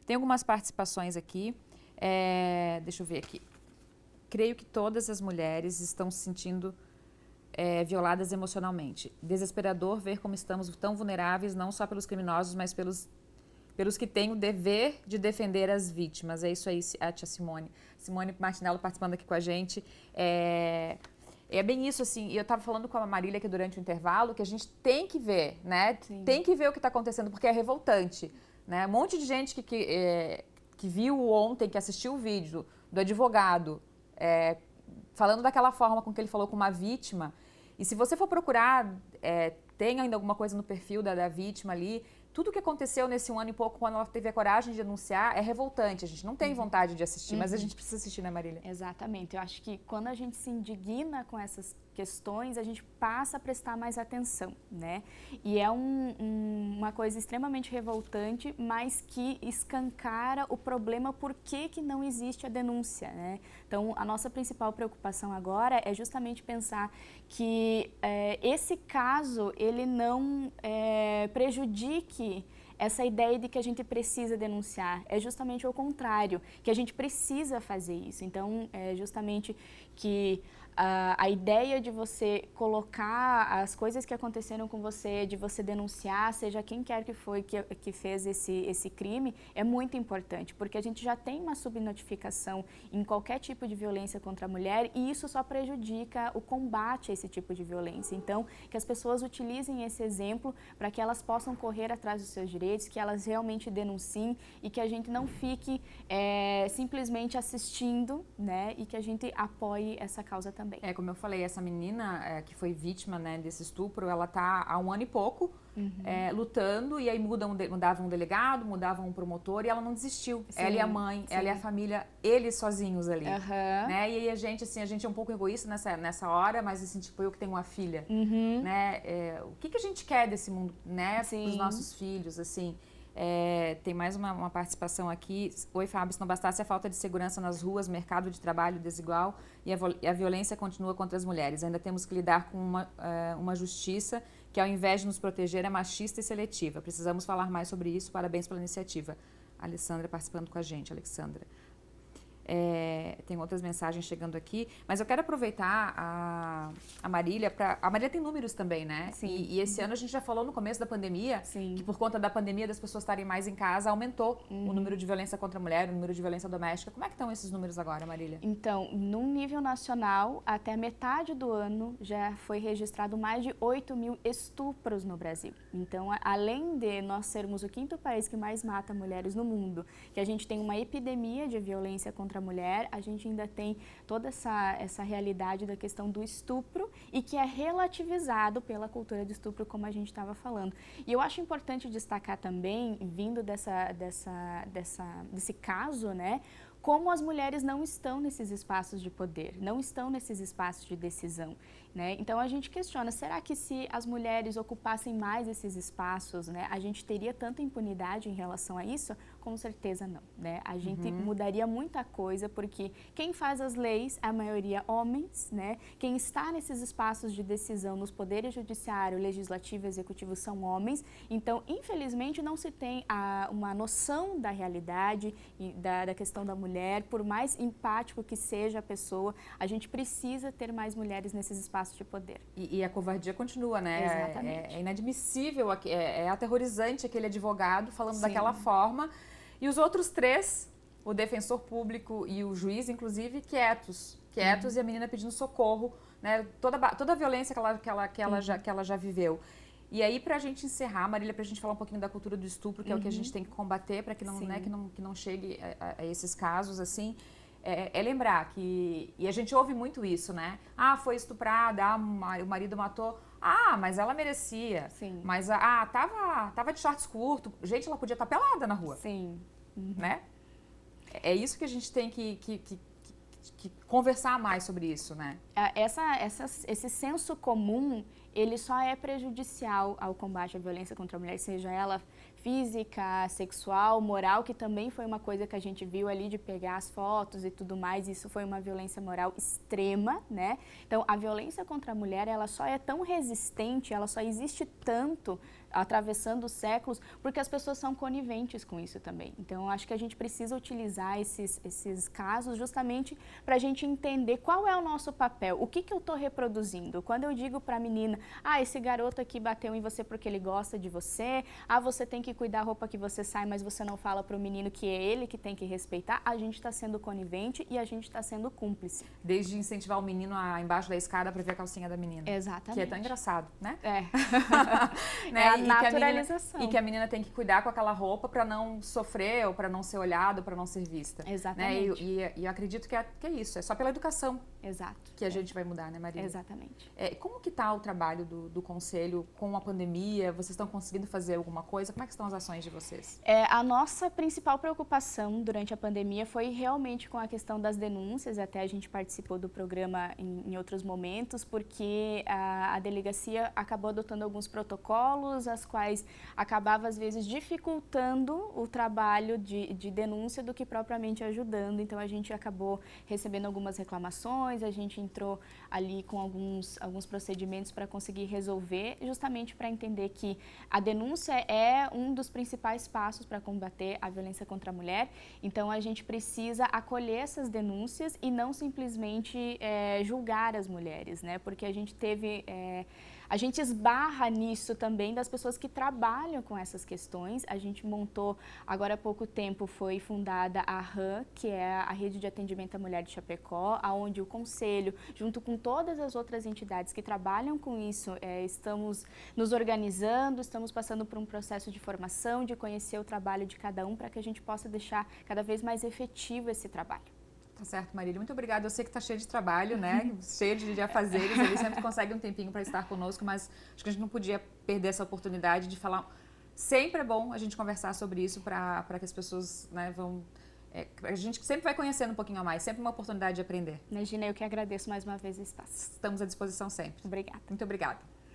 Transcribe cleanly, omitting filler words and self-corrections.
Tem algumas participações aqui. Deixa eu ver aqui. Creio que todas as mulheres estão se sentindo violadas emocionalmente. Desesperador ver como estamos tão vulneráveis, não só pelos criminosos, mas pelos que têm o dever de defender as vítimas. É isso aí, a tia Simone. Simone Martinello participando aqui com a gente. É bem isso, assim, eu estava falando com a Marília aqui durante o intervalo, que a gente tem que ver, né? Sim. Tem que ver o que está acontecendo, porque é revoltante, né? Um monte de gente que viu ontem, que assistiu o vídeo do advogado, falando daquela forma com que ele falou com uma vítima. E se você for procurar, tem ainda alguma coisa no perfil da vítima ali. Tudo que aconteceu nesse 1 ano e pouco, quando ela teve a coragem de denunciar, é revoltante. A gente não tem vontade de assistir, mas a gente precisa assistir, né, Marília? Exatamente. Eu acho que quando a gente se indigna com essas questões, a gente passa a prestar mais atenção, né? E é uma coisa extremamente revoltante, mas que escancara o problema por que não existe a denúncia, né? Então, a nossa principal preocupação agora é justamente pensar que esse caso, ele não prejudique essa ideia de que a gente precisa denunciar. É justamente o contrário, que a gente precisa fazer isso. Então, é justamente que a ideia de você colocar as coisas que aconteceram com você, de você denunciar, seja quem quer que foi que fez esse crime, é muito importante, porque a gente já tem uma subnotificação em qualquer tipo de violência contra a mulher e isso só prejudica o combate a esse tipo de violência. Então, que as pessoas utilizem esse exemplo para que elas possam correr atrás dos seus direitos, que elas realmente denunciem e que a gente não fique simplesmente assistindo, né, e que a gente apoie essa causa também. Como eu falei, essa menina que foi vítima, né, desse estupro, ela tá há 1 ano e pouco lutando, e aí mudava um delegado, mudava um promotor, e ela não desistiu. Sim, ela e a mãe, sim. Ela e a família, eles sozinhos ali. Né? E aí a gente é um pouco egoísta nessa hora, mas assim, tipo, eu que tenho uma filha, né? O que a gente quer desse mundo, né, para os nossos filhos, assim. Tem mais uma participação aqui. Oi, Fábio, se não bastasse a falta de segurança nas ruas, mercado de trabalho desigual e a violência continua contra as mulheres. Ainda temos que lidar com uma justiça que, ao invés de nos proteger, é machista e seletiva. Precisamos falar mais sobre isso. Parabéns pela iniciativa. A Alessandra participando com a gente, Alexandra. Tem outras mensagens chegando aqui, mas eu quero aproveitar a Marília a Marília tem números também, né? Sim. E esse ano a gente já falou no começo da pandemia, sim, que por conta da pandemia das pessoas estarem mais em casa, aumentou o número de violência contra a mulher, o número de violência doméstica. Como é que estão esses números agora, Marília? Então, num nível nacional, até a metade do ano já foi registrado mais de 8.000 estupros no Brasil. Então, além de nós sermos o 5º país que mais mata mulheres no mundo, que a gente tem uma epidemia de violência contra a mulher, a gente ainda tem toda essa realidade da questão do estupro e que é relativizado pela cultura do estupro, como a gente estava falando. E eu acho importante destacar também, vindo desse caso, né, como as mulheres não estão nesses espaços de poder, não estão nesses espaços de decisão, né? Então a gente questiona, será que se as mulheres ocupassem mais esses espaços, né, a gente teria tanta impunidade em relação a isso? Com certeza não, né? A gente mudaria muita coisa, porque quem faz as leis é a maioria homens, né? Quem está nesses espaços de decisão nos poderes judiciário, legislativo e executivo são homens. Então, infelizmente, não se tem uma noção da realidade e da questão da mulher. Por mais empático que seja a pessoa, a gente precisa ter mais mulheres nesses espaços de poder. E a covardia continua, né? Exatamente. É inadmissível, é aterrorizante aquele advogado falando daquela forma. E os outros 3, o defensor público e o juiz, inclusive, quietos e a menina pedindo socorro, né? Toda a violência que ela já viveu. E aí, pra gente encerrar, Marília, pra gente falar um pouquinho da cultura do estupro, que é o que a gente tem que combater para que não, né, que não chegue a esses casos, assim, lembrar que... E a gente ouve muito isso, né? Ah, foi estuprada, o marido matou... Ah, mas ela merecia. Sim. Mas, tava de shorts curto. Gente, ela podia estar pelada na rua. Sim. Né? É isso que a gente tem que conversar mais sobre isso, né? Esse senso comum, ele só é prejudicial ao combate à violência contra a mulher, seja ela física, sexual, moral, que também foi uma coisa que a gente viu ali de pegar as fotos e tudo mais, isso foi uma violência moral extrema, né? Então, a violência contra a mulher, ela só é tão resistente, ela só existe tanto atravessando séculos, porque as pessoas são coniventes com isso também. Então, acho que a gente precisa utilizar esses casos justamente para a gente entender qual é o nosso papel, o que eu estou reproduzindo. Quando eu digo para a menina, esse garoto aqui bateu em você porque ele gosta de você, você tem que cuidar da roupa que você sai, mas você não fala para o menino que é ele que tem que respeitar, a gente está sendo conivente e a gente está sendo cúmplice. Desde incentivar o menino a embaixo da escada para ver a calcinha da menina. Exatamente. Que é tão engraçado, né? Né? É a naturalização. E que a menina tem que cuidar com aquela roupa para não sofrer, ou para não ser olhada, para não ser vista. Exatamente. Né? E eu acredito que é isso, é só pela educação. Exato. Que a gente vai mudar, né, Marília? Exatamente. Como que está o trabalho do Conselho com a pandemia? Vocês estão conseguindo fazer alguma coisa? Como é que estão as ações de vocês? A nossa principal preocupação durante a pandemia foi realmente com a questão das denúncias, até a gente participou do programa em outros momentos, porque a delegacia acabou adotando alguns protocolos, as quais acabava às vezes dificultando o trabalho de denúncia do que propriamente ajudando, então a gente acabou recebendo algumas reclamações, a gente entrou ali com alguns procedimentos para conseguir resolver, justamente para entender que a denúncia é um dos principais passos para combater a violência contra a mulher, então a gente precisa acolher essas denúncias e não simplesmente julgar as mulheres, né? Porque a gente teve... A gente esbarra nisso também das pessoas que trabalham com essas questões. A gente montou, agora há pouco tempo, foi fundada a RAM, que é a Rede de Atendimento à Mulher de Chapecó, onde o Conselho, junto com todas as outras entidades que trabalham com isso, estamos nos organizando, estamos passando por um processo de formação, de conhecer o trabalho de cada um, para que a gente possa deixar cada vez mais efetivo esse trabalho. Tá certo, Marília. Muito obrigada. Eu sei que tá cheio de trabalho, né? Cheio de afazeres. Ele sempre consegue um tempinho para estar conosco, mas acho que a gente não podia perder essa oportunidade de falar. Sempre é bom a gente conversar sobre isso para que as pessoas, né, vão... a gente sempre vai conhecendo um pouquinho a mais. Sempre uma oportunidade de aprender. Imagina, eu que agradeço mais uma vez o espaço. Estamos à disposição sempre. Obrigada. Muito obrigada.